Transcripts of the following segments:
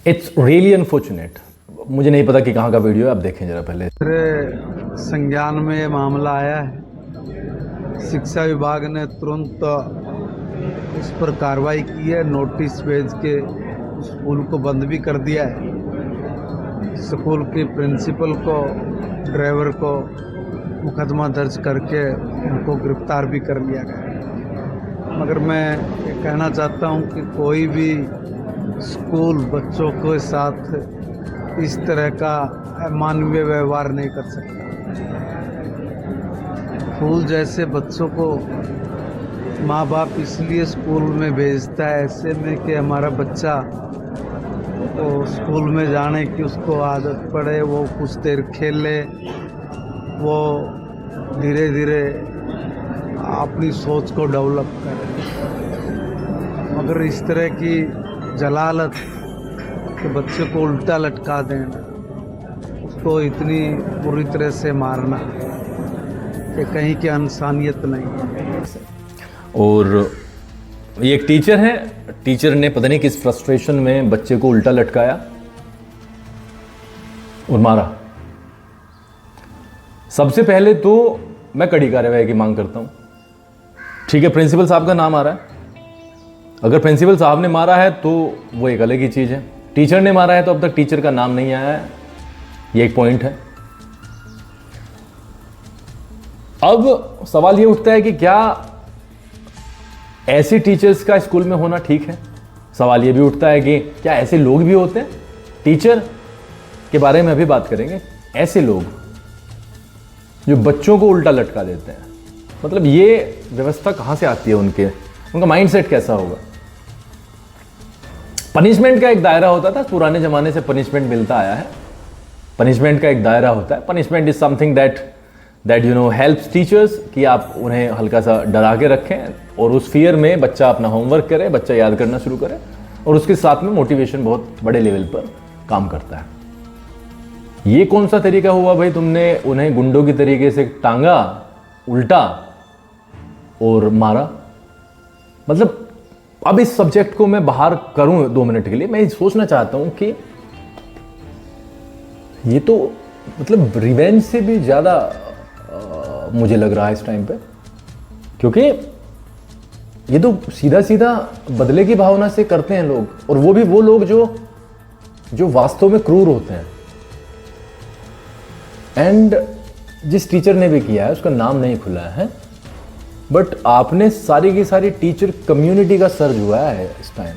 It's really unfortunate. मुझे नहीं पता कि कहाँ का वीडियो है, आप देखें जरा पहले। मेरे संज्ञान में ये मामला आया है। शिक्षा विभाग ने तुरंत उस पर कार्रवाई की है, नोटिस भेज के स्कूल को बंद भी कर दिया है। स्कूल के प्रिंसिपल को, ड्राइवर को मुकदमा दर्ज करके उनको गिरफ्तार भी कर लिया गया। मगर मैं ये कहना चाहता हूं कि कोई भी स्कूल बच्चों के साथ इस तरह का अमानवीय व्यवहार नहीं कर सकता। फूल जैसे बच्चों को माँ बाप इसलिए स्कूल में भेजता है ऐसे में कि हमारा बच्चा वो स्कूल में जाने की उसको आदत पड़े, वो कुछ देर खेले, वो धीरे धीरे अपनी सोच को डेवलप करे। मगर इस तरह की जलालत कि बच्चे को उल्टा लटका देना, उसको इतनी बुरी तरह से मारना, ये कहीं की इंसानियत नहीं है। और ये एक टीचर है, टीचर ने पता नहीं किस फ्रस्ट्रेशन में बच्चे को उल्टा लटकाया और मारा। सबसे पहले तो मैं कड़ी कार्रवाई की मांग करता हूं। ठीक है, प्रिंसिपल साहब का नाम आ रहा है, अगर प्रिंसिपल साहब ने मारा है तो वो एक अलग ही चीज है। टीचर ने मारा है तो अब तक टीचर का नाम नहीं आया है, ये एक पॉइंट है। अब सवाल ये उठता है कि क्या ऐसे टीचर्स का स्कूल में होना ठीक है? सवाल ये भी उठता है कि क्या ऐसे लोग भी होते हैं? टीचर के बारे में अभी बात करेंगे। ऐसे लोग जो बच्चों को उल्टा लटका देते हैं, मतलब ये व्यवस्था कहां से आती है? उनका माइंडसेट कैसा होगा? पनिशमेंट का एक दायरा होता था, पुराने जमाने से पनिशमेंट मिलता आया है। पनिशमेंट का एक दायरा होता है। Punishment is something that you know helps teachers, कि आप उन्हें हल्का सा डरा के रखें और उस फियर में बच्चा अपना होमवर्क करे, बच्चा याद करना शुरू करे, और उसके साथ में मोटिवेशन बहुत बड़े लेवल पर काम करता है। ये कौन सा तरीका हुआ भाई? तुमने उन्हें गुंडों की तरीके से टांगा उल्टा और मारा। मतलब अब इस सब्जेक्ट को मैं बाहर करूं 2 मिनट के लिए, मैं सोचना चाहता हूं कि ये तो मतलब रिवेंज से भी ज्यादा मुझे लग रहा है इस टाइम पे, क्योंकि ये तो सीधा सीधा बदले की भावना से करते हैं लोग, और वो भी वो लोग जो वास्तव में क्रूर होते हैं। एंड जिस टीचर ने भी किया है उसका नाम नहीं खुला है, बट आपने सारी की सारी टीचर कम्युनिटी का सर झुकाया है इस टाइम।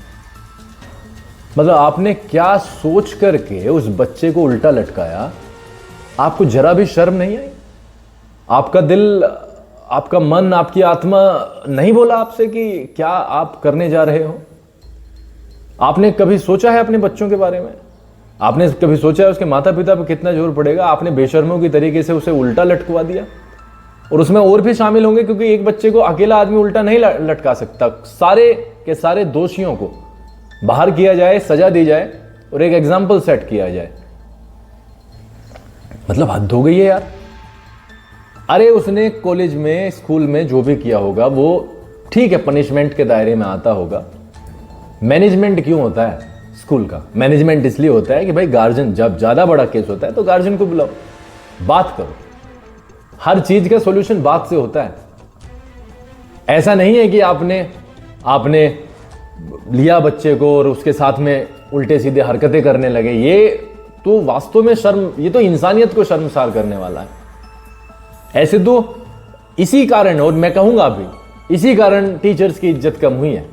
मतलब आपने क्या सोच करके उस बच्चे को उल्टा लटकाया? आपको जरा भी शर्म नहीं आई? आपका दिल, आपका मन, आपकी आत्मा नहीं बोला आपसे कि क्या आप करने जा रहे हो? आपने कभी सोचा है अपने बच्चों के बारे में? आपने कभी सोचा है उसके माता पिता पर कितना जोर पड़ेगा? आपने बेशर्मों की तरीके से उसे उल्टा लटकवा दिया, और उसमें और भी शामिल होंगे, क्योंकि एक बच्चे को अकेला आदमी उल्टा नहीं लटका सकता। सारे के सारे दोषियों को बाहर किया जाए, सजा दी जाए और एक एग्जाम्पल सेट किया जाए। मतलब हद हो गई है यार। अरे उसने कॉलेज में, स्कूल में जो भी किया होगा वो ठीक है, पनिशमेंट के दायरे में आता होगा। मैनेजमेंट क्यों होता है स्कूल का? मैनेजमेंट इसलिए होता है कि भाई गार्जियन, जब ज्यादा बड़ा केस होता है तो गार्जियन को बुलाओ, बात करो। हर चीज का सॉल्यूशन बात से होता है। ऐसा नहीं है कि आपने लिया बच्चे को और उसके साथ में उल्टे सीधे हरकतें करने लगे। ये तो वास्तव में शर्म, ये तो इंसानियत को शर्मसार करने वाला है। ऐसे तो इसी कारण, और मैं कहूंगा अभी इसी कारण टीचर्स की इज्जत कम हुई है।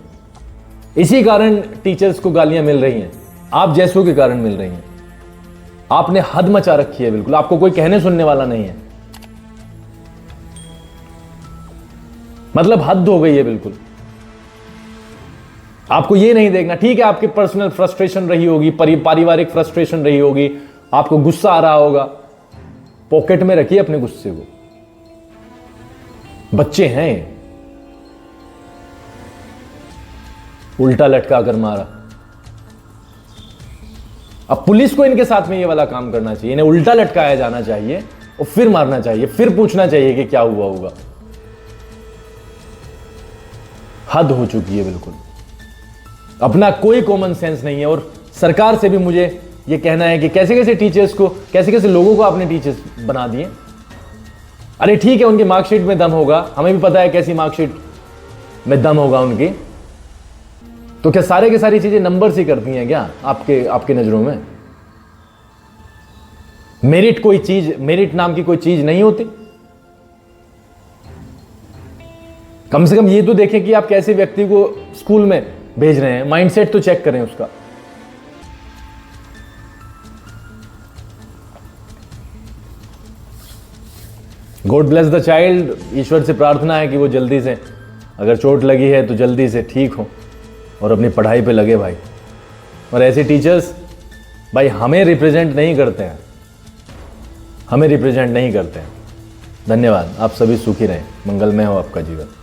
इसी कारण टीचर्स को गालियां मिल रही हैं, आप जैसों के कारण मिल रही हैं। आपने हद मचा रखी है बिल्कुल, आपको कोई कहने सुनने वाला नहीं है। मतलब हद हो गई है बिल्कुल। आपको ये नहीं देखना, ठीक है आपकी पर्सनल फ्रस्ट्रेशन रही होगी, पारिवारिक फ्रस्ट्रेशन रही होगी, आपको गुस्सा आ रहा होगा, पॉकेट में रखिए अपने गुस्से को। बच्चे हैं, उल्टा लटका कर मारा। अब पुलिस को इनके साथ में ये वाला काम करना चाहिए, इन्हें उल्टा लटकाया जाना चाहिए और फिर मारना चाहिए, फिर पूछना चाहिए कि क्या हुआ होगा। हद हो चुकी है बिल्कुल। अपना कोई कॉमन सेंस नहीं है। और सरकार से भी मुझे ये कहना है कि कैसे कैसे टीचर्स को, कैसे कैसे लोगों को आपने टीचर्स बना दिए। अरे ठीक है, उनकी मार्कशीट में दम होगा, हमें भी पता है कैसी मार्कशीट में दम होगा उनकी। तो क्या सारे के सारी चीजें नंबर्स ही करती हैं क्या आपके नजरों में? मेरिट नाम की कोई चीज नहीं होती? कम से कम ये तो देखें कि आप कैसे व्यक्ति को स्कूल में भेज रहे हैं, माइंडसेट तो चेक करें उसका। God bless the child. ईश्वर से प्रार्थना है कि वो जल्दी से, अगर चोट लगी है तो जल्दी से ठीक हो और अपनी पढ़ाई पे लगे भाई। और ऐसे टीचर्स भाई हमें रिप्रेजेंट नहीं करते हैं, हमें रिप्रेजेंट नहीं करते हैं। धन्यवाद। आप सभी सुखी रहें, मंगलमय हो आपका जीवन।